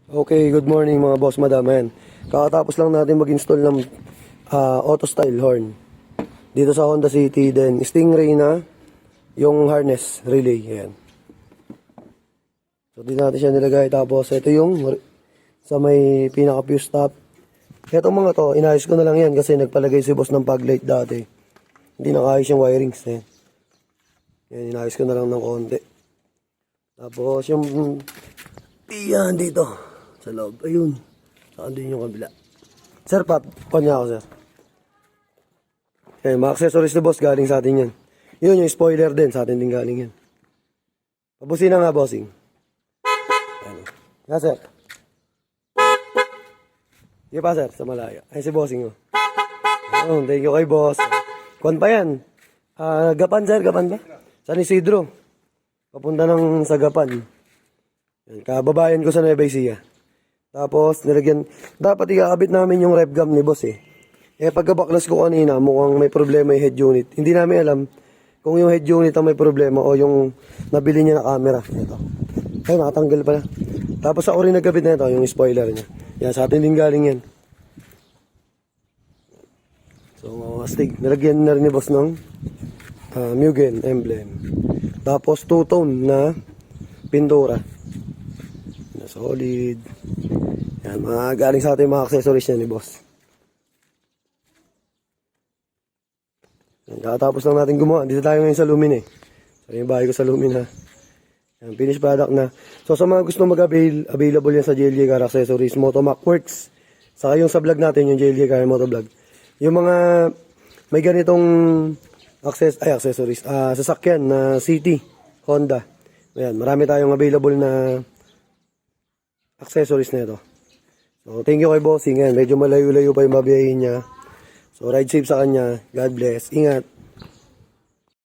Okay, good morning mga boss, madam. Ayan. Kakatapos lang natin mag-install ng auto style horn dito sa Honda City. Then Stingray na yung harness relay. Ayan. So dito natin siya nilagay. Tapos ito yung sa may pinaka fuse top. Etong mga to, inayos ko na lang yan kasi nagpalagay si boss ng fog light dati. Hindi nakaayos yung wirings. Ayan. Ayan, inayos ko na lang ng konti. Tapos yung iyan dito sa loob. Ayun. Saan din yung kabila. Sir, niya ako, sir. Okay, mga accessories ni boss, galing sa atin yan. Yun, yung spoiler din, sa atin din galing yan. Pabusin na nga, bossing. Ano. Nga, sir. Sige pa, sir, sa malayo. Ay, si bossing, oh. Oh, thank you kay boss. Kuwan pa yan. Gapan, sir, gapan ba? San Isidro. Papunta ng sa Gapan. Kababayan ko sa Nueva Ecija. Tapos, nilagyan, dapat ikakabit namin yung rev gum ni boss eh. Pagkabaklas ko kanina, mukhang may problema yung head unit. Hindi namin alam kung yung head unit ang may problema o yung nabili niya na camera. Ito. Ay, nakatanggal pala. Tapos ako rin nagkabit na ito, yung spoiler niya. Yan, sa atin din galing yan. So, astig. Nilagyan na rin ni boss ng Mugen emblem. Tapos, two-tone na pintura. Na solid. Yan, mga galing sa atin mga accessories niya ni boss. Yan, kakatapos lang natin gumawa. Dito tayo ngayon sa Lumin eh. So, yung bahay ko sa Lumin ha. Yan, finished product na. So, sa mga gusto available yan sa JLJ Car Accessories, Motomac Works. Saka yung sa vlog natin, yung JLJ Car Motovlog. Yung mga may ganitong accessories, sasakyan na City, Honda. Ayan, marami tayong available na accessories na ito. So, thank you kay bossing. Ayan, medyo malayo-layo pa yung babiyahin niya. So, ride safe sa kanya. God bless. Ingat.